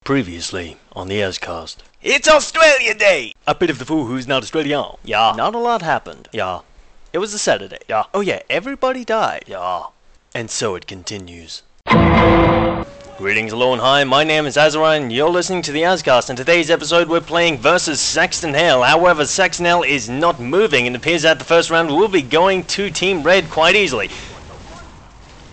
Previously on the AzCast. It's Australia Day! A bit of the fool who's not Australian. Yeah. Not a lot happened. Yeah. It was a Saturday. Yeah. Oh yeah, everybody died. Yeah. And so it continues. Greetings, hello and hi, my name is Azariah and you're listening to the AzCast. In today's episode we're playing versus Saxton Hale. However, Saxton Hale is not moving and it appears that the first round will be going to Team Red quite easily.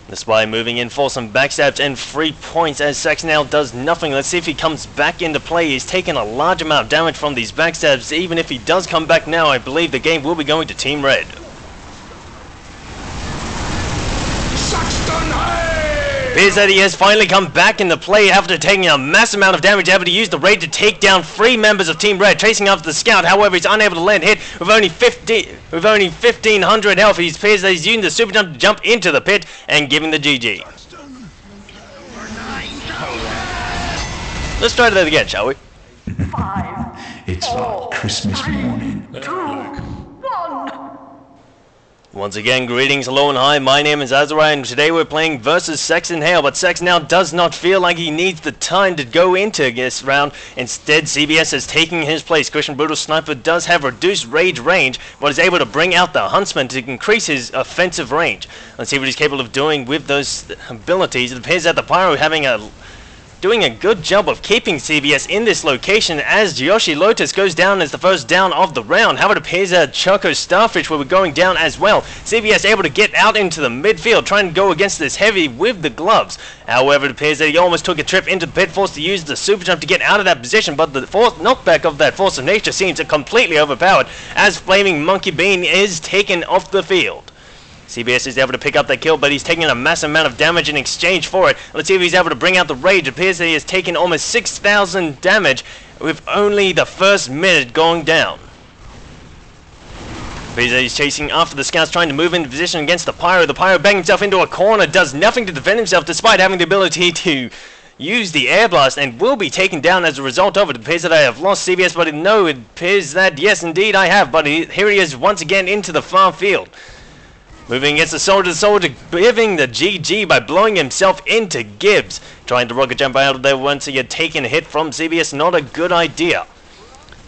Despite moving in for some backstabs and 3 points as Saxton Hale does nothing. Let's see if he comes back into play. He's taken a large amount of damage from these backstabs. Even if he does come back now, I believe the game will be going to Team Red. Saxton Hale! Appears that he has finally come back into play after taking a massive amount of damage, able to use the raid to take down 3 members of Team Red, chasing after the scout. However, he's unable to land hit with only 1500 health. He appears that he's using the super jump to jump into the pit and giving the GG. Let's try that again, shall we? 5. It's like Christmas morning. 2, 1. Once again, greetings, hello and hi, my name is Azariah and today we're playing versus Saxton Hale, but Saxton Hale does not feel like he needs the time to go into this round. Instead, CBS is taking his place. Christian Brutal Sniper does have reduced rage range, but is able to bring out the Huntsman to increase his offensive range. Let's see what he's capable of doing with those abilities. It appears that the Pyro doing a good job of keeping CBS in this location as Yoshi Lotus goes down as the first down of the round. How it appears that Choco Starfish will be going down as well. CBS able to get out into the midfield trying to go against this heavy with the gloves. However, it appears that he almost took a trip into the pit, forced to use the super jump to get out of that position, but the knockback of that Force of Nature seems completely overpowered as Flaming Monkey Bean is taken off the field. CBS is able to pick up that kill, but he's taking a massive amount of damage in exchange for it. Let's see if he's able to bring out the rage. It appears that he has taken almost 6,000 damage with only the first minute going down. It appears that he's chasing after the scouts, trying to move into position against the Pyro. The Pyro banging himself into a corner, does nothing to defend himself despite having the ability to use the air blast and will be taken down as a result of it. It appears that I have lost CBS, but no, it appears that yes indeed I have, but here he is once again into the far field. Moving against the soldier, giving the GG by blowing himself into Gibbs. Trying to rocket jump out of there once he had taken a hit from CBS, not a good idea.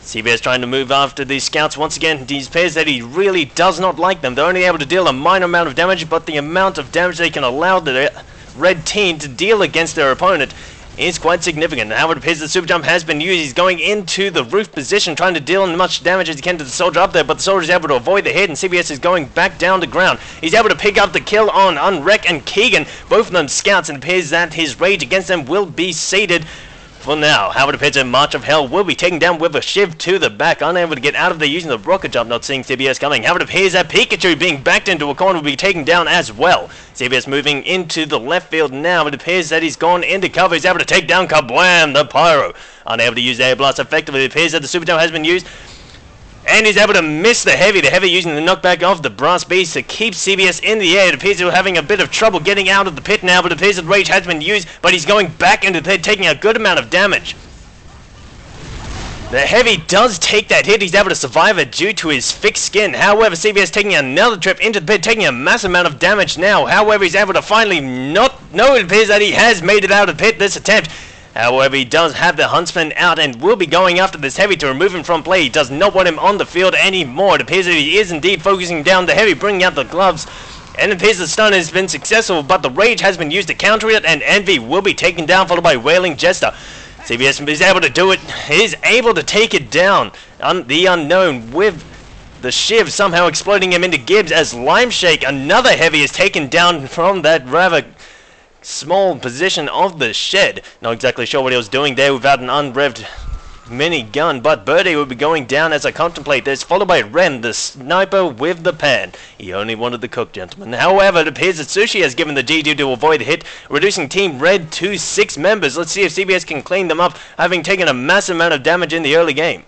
CBS trying to move after these scouts once again. It appears that he really does not like them. They're only able to deal a minor amount of damage, but the amount of damage they can allow the red team to deal against their opponent is quite significant. How it appears the super jump has been used. He's going into the roof position, trying to deal as much damage as he can to the soldier up there, but the soldier is able to avoid the hit, and CBS is going back down to ground. He's able to pick up the kill on Unwreck and Keegan, both of them scouts, and it appears that his rage against them will be sated for now. How it appears that March of Hell will be taken down with a shiv to the back, unable to get out of there using the rocket jump, not seeing CBS coming. How it appears that Pikachu being backed into a corner will be taken down as well. CBS moving into the left field now. It appears that he's gone into cover. He's able to take down Kablam, the Pyro. Unable to use the air blast effectively. It appears that the super jump has been used. And he's able to miss the heavy using the knockback of the Brass Beast to keep CBS in the air. It appears he's having a bit of trouble getting out of the pit now, but it appears that Rage has been used, but he's going back into the pit, taking a good amount of damage. The heavy does take that hit. He's able to survive it due to his thick skin. However, CBS taking another trip into the pit, taking a massive amount of damage now. However, he's able to finally it appears that he has made it out of the pit this attempt. However, he does have the Huntsman out and will be going after this heavy to remove him from play. He does not want him on the field anymore. It appears that he is indeed focusing down the heavy, bringing out the gloves. And it appears the stun has been successful, but the rage has been used to counter it, and Envy will be taken down, followed by Wailing Jester. CBS is able to do it. He is able to take it down. The Unknown with the shiv somehow exploding him into Gibbs as Lime Shake, another heavy, is taken down from that rather small position of the shed. Not exactly sure what he was doing there without an unrevved minigun, but Birdie will be going down as I contemplate this, followed by Ren, the sniper with the pan. He only wanted the cook, gentlemen. However, it appears that Sushi has given the GG to avoid the hit, reducing Team Red to 6 members. Let's see if CBS can clean them up, having taken a massive amount of damage in the early game.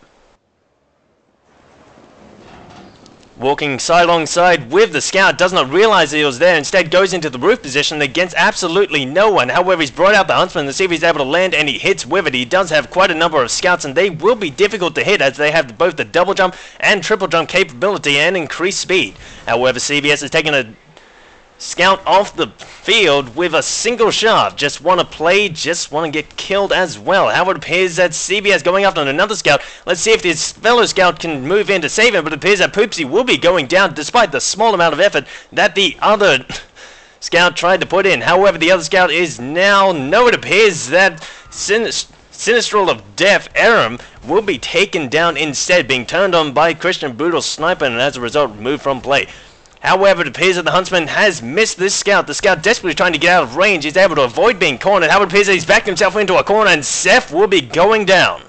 Walking side alongside with the scout, does not realize that he was there, instead goes into the roof position against absolutely no one. However, he's brought out the Huntsman to see if he's able to land, and he hits with it. He does have quite a number of scouts, and they will be difficult to hit as they have both the double jump and triple jump capability and increased speed. However, CBS has taken a scout off the field with a single shot. Just want to play, just want to get killed as well. How it appears that CBS going after another scout. Let's see if this fellow scout can move in to save him, but it appears that Poopsie will be going down despite the small amount of effort that the other scout tried to put in. However, the other scout is now, no, it appears that Sinistral of Death, Aram, will be taken down instead, being turned on by Christian Brutal Sniper, and as a result, removed from play. However, it appears that the Huntsman has missed this scout. The scout desperately trying to get out of range. He's able to avoid being cornered. However, it appears that he's backed himself into a corner, and Seth will be going down.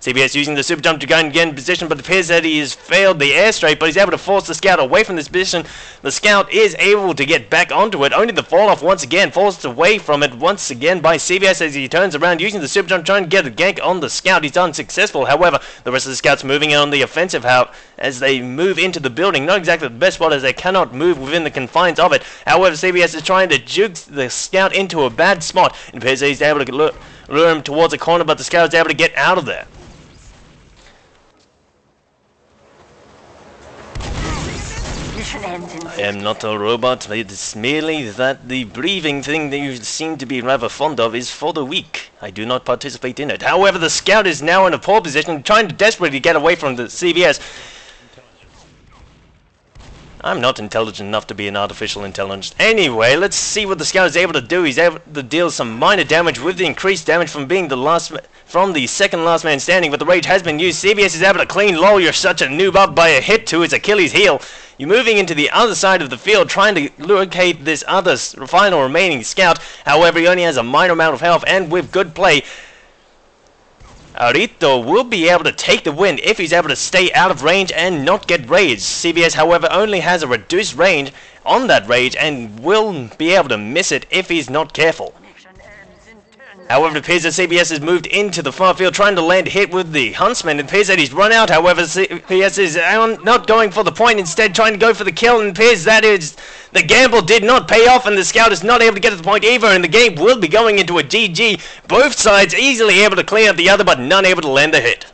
CBS using the super jump to go and get in position, but it appears that he has failed the airstrike, but he's able to force the scout away from this position. The scout is able to get back onto it, only the fall off once again, forced away from it once again by CBS as he turns around using the super jump, trying to get a gank on the scout. He's unsuccessful. However, the rest of the scouts moving in on the offensive as they move into the building. Not exactly the best spot as they cannot move within the confines of it. However, CBS is trying to juke the scout into a bad spot. It appears that he's able to lure him towards a corner, but the scout is able to get out of there. I am not a robot, it's merely that the breathing thing that you seem to be rather fond of is for the weak. I do not participate in it. However, the scout is now in a poor position, trying to desperately get away from the CBS. I'm not intelligent enough to be an artificial intelligence. Anyway, let's see what the scout is able to do. He's able to deal some minor damage with the increased damage from being the second last man standing, but the rage has been used. CBS is able to clean lol, you're such a noob up by a hit to his Achilles heel. You're moving into the other side of the field, trying to locate this other final remaining scout. However, he only has a minor amount of health, and with good play, Arito will be able to take the win if he's able to stay out of range and not get raged. CBS, however, only has a reduced range on that rage and will be able to miss it if he's not careful. However, it appears that CBS has moved into the far field, trying to land a hit with the Huntsman. It appears that he's run out. However, CBS is not going for the point, instead trying to go for the kill, and it appears that the gamble did not pay off, and the scout is not able to get to the point either, and the game will be going into a GG. Both sides easily able to clean up the other, but none able to land a hit.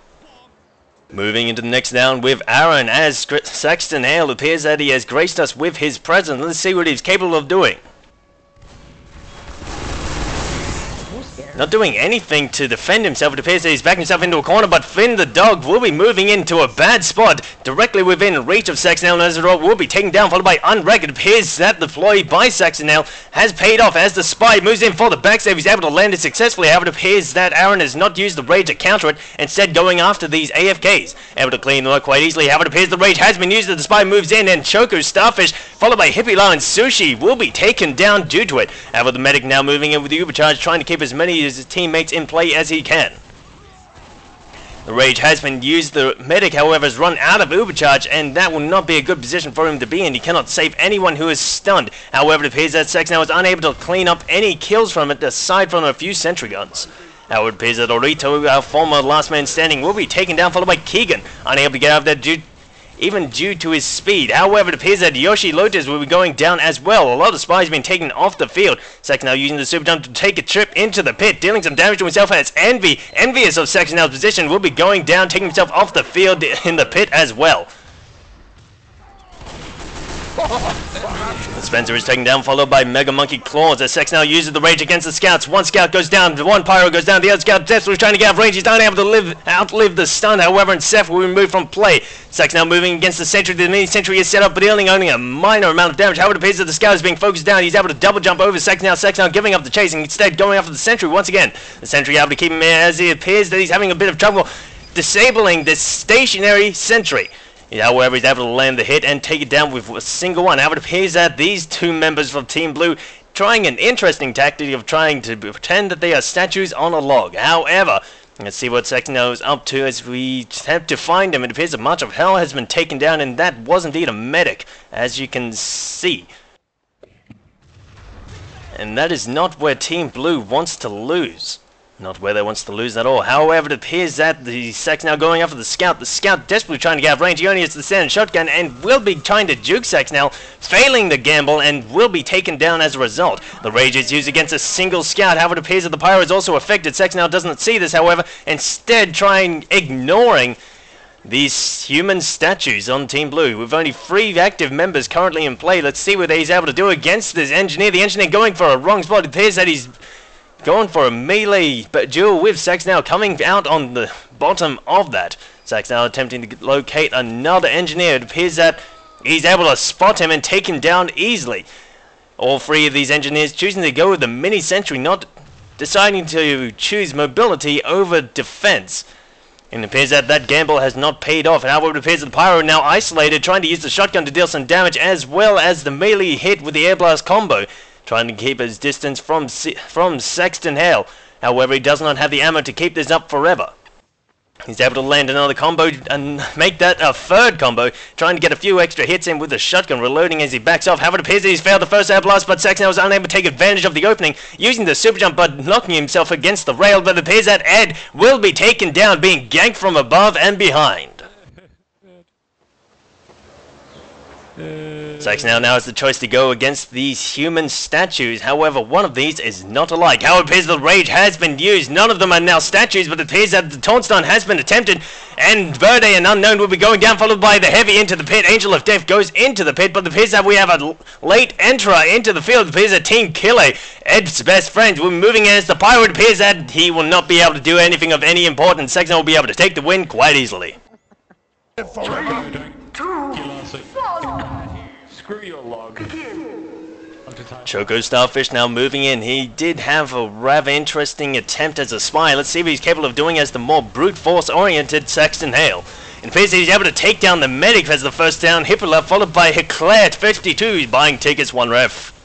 Moving into the next down with Aaron, as Saxton Hale appears that he has graced us with his presence. Let's see what he's capable of doing. Not doing anything to defend himself. It appears that he's backing himself into a corner, but Finn the dog will be moving into a bad spot directly within reach of Saxton Hale, and as a result will be taken down, followed by Unwreck. It appears that the ploy by Saxton Hale has paid off as the spy moves in for the backstab. He's able to land it successfully. However, it appears that Aaron has not used the rage to counter it, instead going after these AFKs. Able to clean them up quite easily. However, it appears the rage has been used as the spy moves in, and Choco Starfish, followed by Hippie Lau and Sushi, will be taken down due to it. However, the medic now moving in with the Ubercharge, trying to keep as many of his teammates in play as he can. The rage has been used. The medic, however, has run out of Ubercharge, and that will not be a good position for him to be in. He cannot save anyone who is stunned. However, it appears that Sex now is unable to clean up any kills from it, aside from a few sentry guns. However, it appears that Orito, our former last man standing, will be taken down, followed by Keegan, unable to get out of there even due to his speed. However, it appears that Yoshi Lotus will be going down as well. A lot of spies have been taken off the field. Sex now using the super jump to take a trip into the pit, dealing some damage to himself, as Envy, envious of Sex now's position, will be going down, taking himself off the field in the pit as well. Spencer is taken down, followed by Mega Monkey Claws, as Sex now uses the rage against the scouts. One scout goes down, one pyro goes down, the other scout desperately trying to get out of range. He's unable to outlive the stun, however, and Seth will be removed from play. Sex now moving against the sentry. The mini sentry is set up, but dealing only a minor amount of damage. However, it appears that the scout is being focused down. He's able to double jump over Sex now giving up the chase, and instead going after the sentry once again. The sentry able to keep him in, as it appears that he's having a bit of trouble disabling this stationary sentry. However, he's able to land the hit and take it down with a single one. However, it appears that these two members from Team Blue trying an interesting tactic of trying to pretend that they are statues on a log. However, let's see what Sexno is up to as we attempt to find him. It appears that much of hell has been taken down, and that was indeed a medic, as you can see. And that is not where Team Blue wants to lose. Not where they wants to lose at all. However, it appears that the Sex now going after the Scout. The Scout desperately trying to get out of range. He only has the standard shotgun and will be trying to juke Sex now, failing the gamble, and will be taken down as a result. The Rage is used against a single Scout. However, it appears that the Pyro is also affected. Sex now doesn't see this, however, instead ignoring these human statues on Team Blue. With only 3 active members currently in play, let's see what he's able to do against this engineer. The engineer going for a wrong spot. It appears that he's going for a melee duel with Saxton Hale coming out on the bottom of that. Saxton Hale attempting to locate another engineer. It appears that he's able to spot him and take him down easily. All 3 of these engineers choosing to go with the mini sentry, not deciding to choose mobility over defense. And it appears that that gamble has not paid off. However, it appears that the Pyro now isolated, trying to use the shotgun to deal some damage, as well as the melee hit with the air blast combo, trying to keep his distance from Saxton Hale. However, he does not have the ammo to keep this up forever. He's able to land another combo and make that a 3rd combo, trying to get a few extra hits in with the shotgun, reloading as he backs off. However, it appears that he's failed the first air blast, but Saxton was unable to take advantage of the opening, using the super jump but knocking himself against the rail. But it appears that Ed will be taken down, being ganked from above and behind. Saxton now has the choice to go against these human statues. However, one of these is not alike. How it appears the rage has been used. None of them are now statues, but it appears that the taunt stun has been attempted, and Verde and Unknown will be going down, followed by the heavy into the pit. Angel of Death goes into the pit, but it appears that we have a late enterer into the field. It appears that Team Kille, Ed's best friends, will be moving as the Pyro. It appears that he will not be able to do anything of any importance. Saxton will be able to take the win quite easily. 3, 2, 1. Screw your log. Choco Starfish now moving in. He did have a rather interesting attempt as a spy. Let's see what he's capable of doing as the more brute force oriented Saxton Hale. It appears that he's able to take down the medic as the first down. Hippola followed by Heclair at 52. He's buying tickets 1 ref.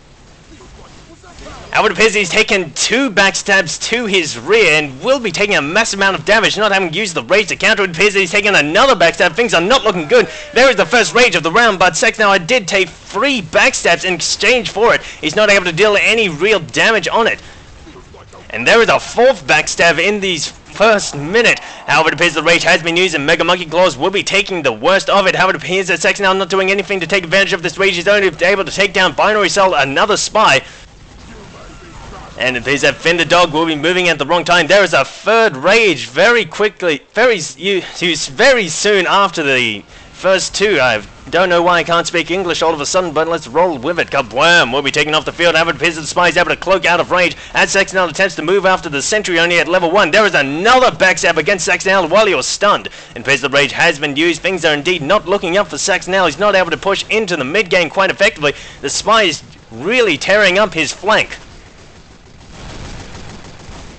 However, it appears he's taken 2 backstabs to his rear and will be taking a massive amount of damage, not having used the rage to counter. It appears that he's taken another backstab. Things are not looking good. There is the first rage of the round, but Saxton did take 3 backstabs in exchange for it. He's not able to deal any real damage on it. And there is a 4th backstab in these first minute. However, it appears the rage has been used and Mega Monkey Claws will be taking the worst of it. However, it appears that Saxton not doing anything to take advantage of this rage. He's only able to take down Binary Cell, another spy. And it appears that Finn the Dog will be moving at the wrong time. There is a 3rd rage very quickly, used very soon after the first 2. I don't know why I can't speak English all of a sudden, but let's roll with it. Kabwam will be taken off the field. However, it appears that the spy is able to cloak out of range as Saxton attempts to move after the sentry only at level 1. There is another backstab against Saxton while he was stunned. It appears the rage has been used. Things are indeed not looking up for Saxton. He's not able to push into the mid game quite effectively. The spy is really tearing up his flank.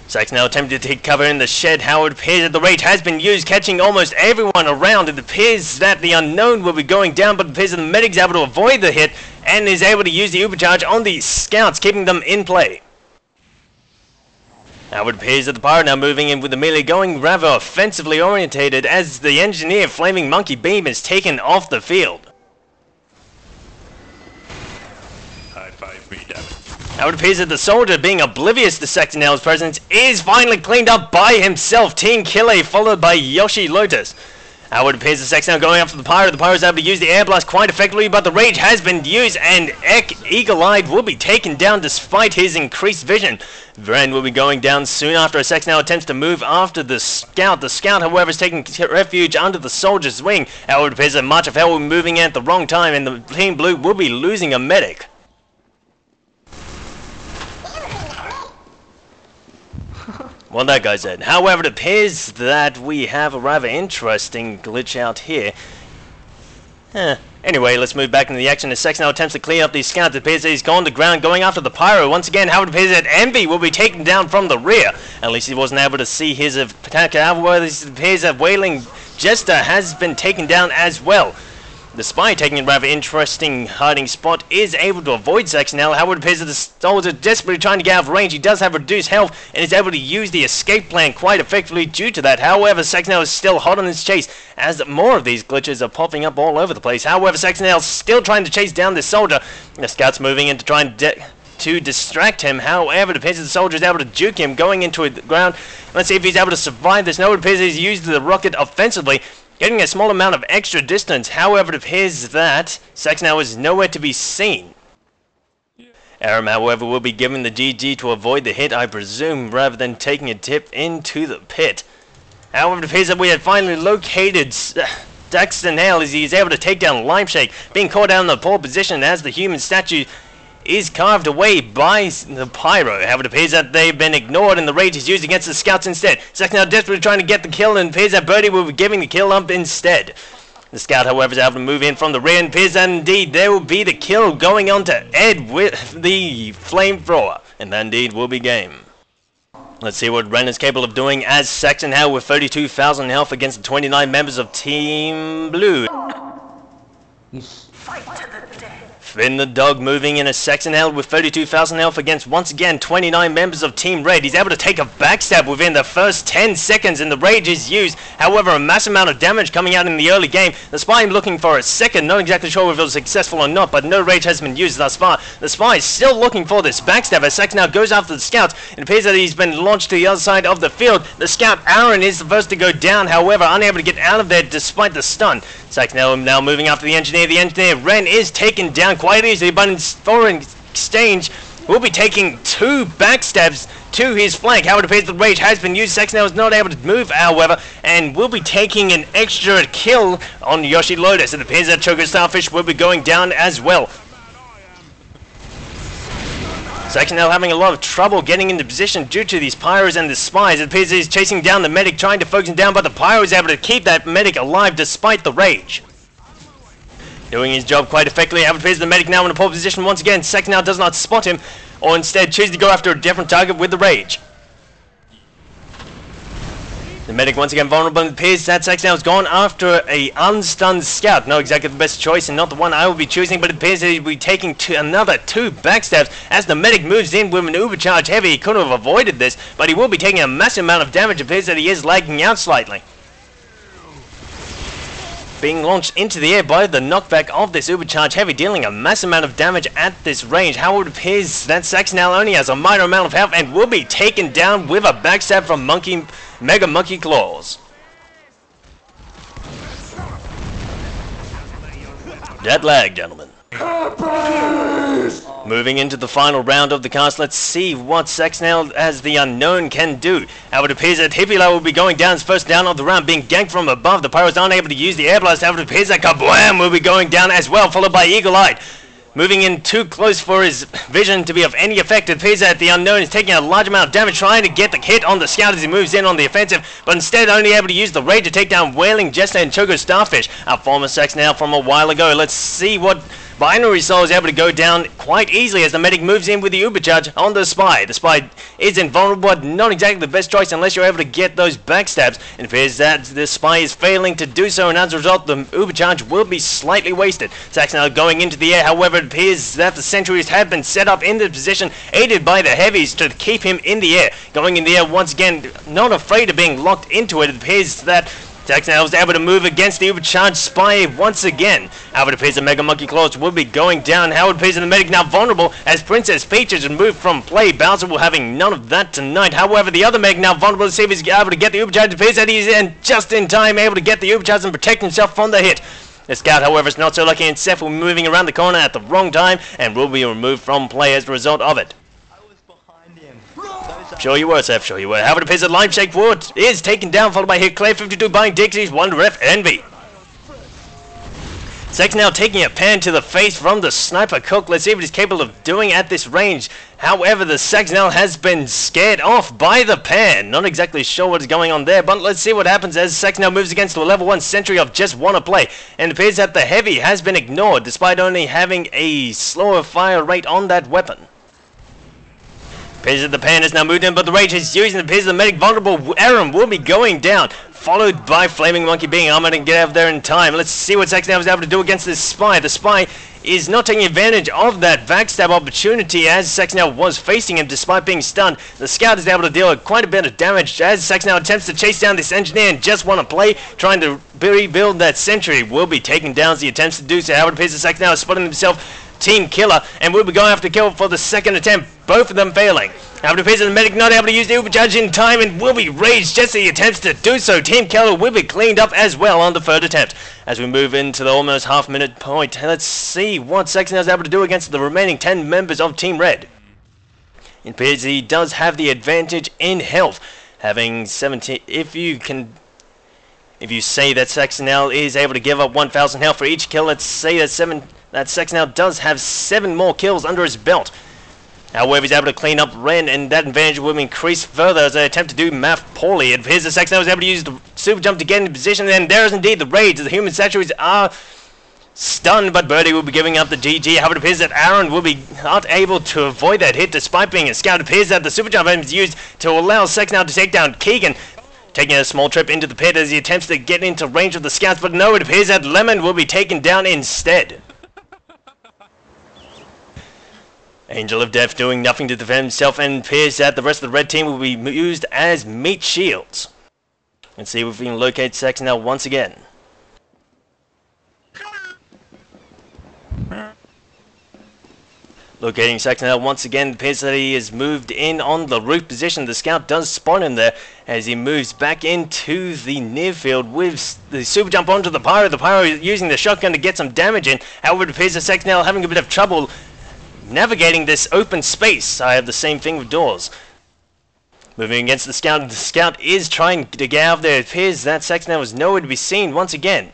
Saxton attempted to take cover in the shed. How it appears that the rage has been used, catching almost everyone around. It appears that the Unknown will be going down, but it appears that the medic's able to avoid the hit and is able to use the Ubercharge on the scouts, keeping them in play. Now it appears that the Pyro now moving in with the melee, going rather offensively orientated as the Engineer Flaming Monkey Beam is taken off the field. High five me down. Now it appears that the soldier, being oblivious to Saxton Hale's presence, is finally cleaned up by himself. Team Kille followed by Yoshi Lotus. Now it appears that Saxton going after the Pyro. The Pyro is able to use the air blast quite effectively, but the rage has been used and Eagle-Eyed will be taken down despite his increased vision. Vren will be going down soon after as Saxton attempts to move after the scout. The scout, however, is taking refuge under the soldier's wing. Now it appears that March of Hell will be moving in at the wrong time and the Team Blue will be losing a medic. Well, that guy said. However, it appears that we have a rather interesting glitch out here. Anyway, let's move back into the action as Saxton attempts to clean up these scouts. It appears that he's gone to ground, going after the Pyro. Once again, how it appears that Envy will be taken down from the rear. At least he wasn't able to see his attacker. However, it appears that Wailing Jester has been taken down as well. The spy, taking a rather interesting hiding spot, is able to avoid Saxton Hale. However, it appears that the soldier desperately trying to get out of range. He does have reduced health and is able to use the escape plan quite effectively due to that. However, Saxton Hale is still hot on his chase as more of these glitches are popping up all over the place. However, Saxton Hale is still trying to chase down this soldier. The scout's moving in to try and to distract him. However, it appears that the soldier is able to juke him going into the ground. Let's see if he's able to survive this. No, it appears he's used the rocket offensively, getting a small amount of extra distance. However, it appears that Saxton is nowhere to be seen. Aram, however, will be given the GG to avoid the hit, I presume, rather than taking a dip into the pit. However, it appears that we have finally located Saxton Hale as he is able to take down Limeshake, being caught down in the pole position as the human statue is carved away by the pyro. However, it appears that they've been ignored and the rage is used against the scouts instead. Saxton Hale desperately trying to get the kill, and it appears that Birdie will be giving the kill up instead. The scout, however, is able to move in from the rear, and appears that indeed there will be the kill going on to Ed with the flamethrower, and that indeed will be game. Let's see what Ren is capable of doing as Saxton Hale with 32,000 health against the 29 members of Team Blue. Fight to the death. Finn the dog moving in as Saxton Hale with 32,000 health against once again 29 members of Team Red. He's able to take a backstab within the first 10 seconds and the rage is used. However, a massive amount of damage coming out in the early game. The Spy looking for a second, not exactly sure if it was successful or not, but no rage has been used thus far. The Spy is still looking for this backstab as Saxton Hale goes after the scouts. It appears that he's been launched to the other side of the field. The scout Aaron is the first to go down, however, unable to get out of there despite the stun. Saxton Hale now moving after the engineer. The engineer Ren is taken down quite easily, but in foreign exchange will be taking 2 backstabs to his flank. However, it appears the rage has been used. Saxton Hale is not able to move, however, and will be taking an extra kill on Yoshi Lotus. It appears that Choco Starfish will be going down as well. Saxton Hale having a lot of trouble getting into position due to these pyros and the spies. It appears he's chasing down the medic, trying to focus him down, but the pyro is able to keep that medic alive despite the rage. Doing his job quite effectively. However, it appears the medic now in a poor position once again. Saxton Hale does not spot him, or instead chooses to go after a different target with the rage. The medic once again vulnerable, and it appears that Saxton Hale has gone after a unstunned scout. Not exactly the best choice and not the one I will be choosing, but it appears that he'll be taking another 2 backstabs as the medic moves in with an overcharge heavy. He could have avoided this, but he will be taking a massive amount of damage. It appears that he is lagging out slightly. Being launched into the air by the knockback of this Ubercharge Heavy, dealing a massive amount of damage at this range. However, it appears that Saxton Hale only has a minor amount of health and will be taken down with a backstab from Mega Monkey Claws. Jet lag, gentlemen. Moving into the final round of the cast, let's see what Saxton Hale as the unknown can do. However, it appears that Hippie will be going down as first down of the round, being ganked from above. The Pyros aren't able to use the air blast. However, it appears that Kablam will be going down as well, followed by Eagle Eye. Moving in too close for his vision to be of any effect. It appears that the unknown is taking a large amount of damage, trying to get the hit on the scout as he moves in on the offensive, but instead only able to use the rage to take down Wailing Jester and Choco Starfish, our former Saxton Hale from a while ago. Let's see what Binary Soul is able to go down quite easily as the medic moves in with the Ubercharge on the Spy. The Spy is invulnerable, but not exactly the best choice unless you're able to get those backstabs. It appears that the Spy is failing to do so, and as a result, the Ubercharge will be slightly wasted. Saxton Hale going into the air. However, it appears that the sentries have been set up in the position, aided by the heavies to keep him in the air. Going in the air once again, not afraid of being locked into it. It appears that Saxton Hale was able to move against the Ubercharged Spy once again. However, it appears the Mega Monkey Claws will be going down. However, it appears that the medic now vulnerable as Princess Peaches removed from play. Bowser will having none of that tonight. However, the other medic now vulnerable to see if he's able to get the Ubercharge. It appears that he's just in time able to get the Ubercharge and protect himself from the hit. The scout, however, is not so lucky, and Seth will be moving around the corner at the wrong time and will be removed from play as a result of it. Sure you were, Seth, sure you were. However, it appears that Limeshake Wood is taken down, followed by Hit Clay 52 buying Dixie's one ref Envy. Saxton Hale taking a pan to the face from the Sniper Cook. Let's see what he's capable of doing at this range. However, the Saxton Hale has been scared off by the pan. Not exactly sure what is going on there, but let's see what happens as Saxton Hale moves against the level 1 sentry of Just Wanna Play. And it appears that the Heavy has been ignored, despite only having a slower fire rate on that weapon. Appears that the pan has now moved in, but the rage is using. It appears the medic vulnerable Aaron will be going down, followed by Flaming Monkey being armored and get out of there in time. Let's see what Saxton Hale was able to do against this Spy. The Spy is not taking advantage of that backstab opportunity as Saxton Hale was facing him despite being stunned. The Scout is able to deal quite a bit of damage as Saxton Hale attempts to chase down this engineer and Just Wanna Play, trying to rebuild that sentry. Will be taken down as he attempts to do so. However, it appears that Saxton Hale is spotting himself Team Killer and will be going after kill for the second attempt, both of them failing. However, it appears that the medic not able to use the Ubercharge in time and will be raged just as he attempts to do so. Team Killer will be cleaned up as well on the third attempt. As we move into the almost half-minute point, let's see what Saxton Hale is able to do against the remaining 10 members of Team Red. It appears he does have the advantage in health. having 17. If you say that Saxton Hale is able to give up 1,000 health for each kill, let's say that Saxton Hale does have 7 more kills under his belt. However, he's able to clean up Ren, and that advantage will increase further as they attempt to do math poorly. It appears that Saxton Hale was able to use the super jump to get into position, and there is indeed the rage. The human statues are stunned, but Birdie will be giving up the GG. However, it appears that Aaron will be not able to avoid that hit despite being a scout. It appears that the super jump is used to allow Saxton Hale to take down Keegan, taking a small trip into the pit as he attempts to get into range of the scouts, but no, it appears that Lemon will be taken down instead. Angel of Death doing nothing to defend himself, and appears that the rest of the red team will be used as meat shields. Let's see if we can locate Saxton Hale once again. Locating Saxton Hale once again, appears that he is moved in on the roof position. The scout does spawn him there as he moves back into the near field with the super jump onto the pyro. The pyro using the shotgun to get some damage in. However, it appears that Saxton Hale having a bit of trouble navigating this open space. I have the same thing with doors. Moving against the scout is trying to get out of there. It appears that Saxton Hale was nowhere to be seen once again.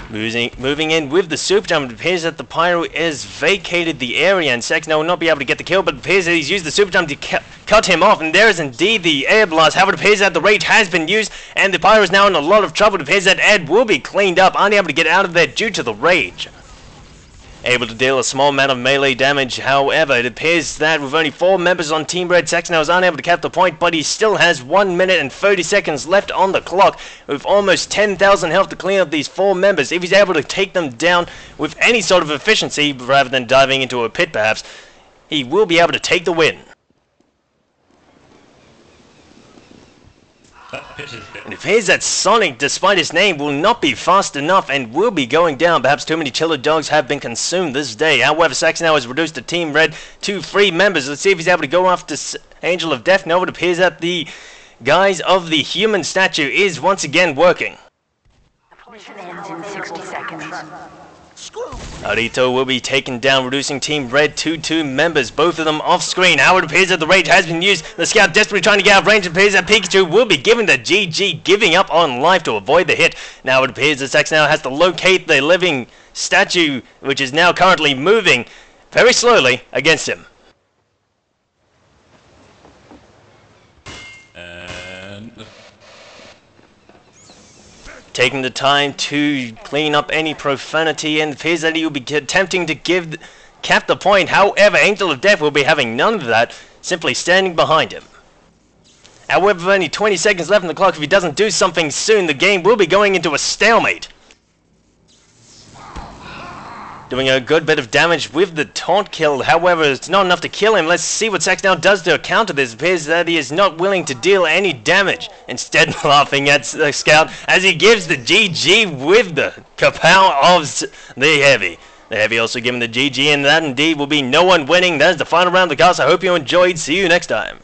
Moving in with the super jump, it appears that the pyro has vacated the area and Saxton Hale will not be able to get the kill, but it appears that he's used the super jump to cut him off, and there is indeed the air blast. However, it appears that the rage has been used and the pyro is now in a lot of trouble. It appears that Ed will be cleaned up, unable to get out of there due to the rage. Able to deal a small amount of melee damage. However, it appears that with only 4 members on Team Red, Saxton Hale is unable to cap the point, but he still has 1 minute and 30 seconds left on the clock with almost 10,000 health to clean up these 4 members. If he's able to take them down with any sort of efficiency, rather than diving into a pit perhaps, he will be able to take the win. It appears that Sonic, despite his name, will not be fast enough and will be going down. Perhaps too many chiller dogs have been consumed this day. However, Saxton Hale has reduced the Team Red to 3 members. Let's see if he's able to go after Angel of Death. No, it appears that the guise of the human statue is once again working. Mission ends in 60 seconds. Arito will be taken down, reducing Team Red to 2 members, both of them off screen. How it appears that the rage has been used. The scout desperately trying to get out of range. It appears that Pikachu will be given the GG, giving up on life to avoid the hit. Now it appears that Saxton Hale has to locate the living statue, which is now currently moving very slowly against him. Taking the time to clean up any profanity, and it appears that he will be attempting to cap the point. However, Angel of Death will be having none of that, simply standing behind him. However, with only 20 seconds left on the clock, if he doesn't do something soon, the game will be going into a stalemate. Doing a good bit of damage with the taunt kill. However, it's not enough to kill him. Let's see what Saxton Hale does to counter this. It appears that he is not willing to deal any damage. Instead, laughing at the scout as he gives the GG with the kapow of the Heavy. The Heavy also giving the GG, and that indeed will be no one winning. That is the final round of the cast. I hope you enjoyed. See you next time.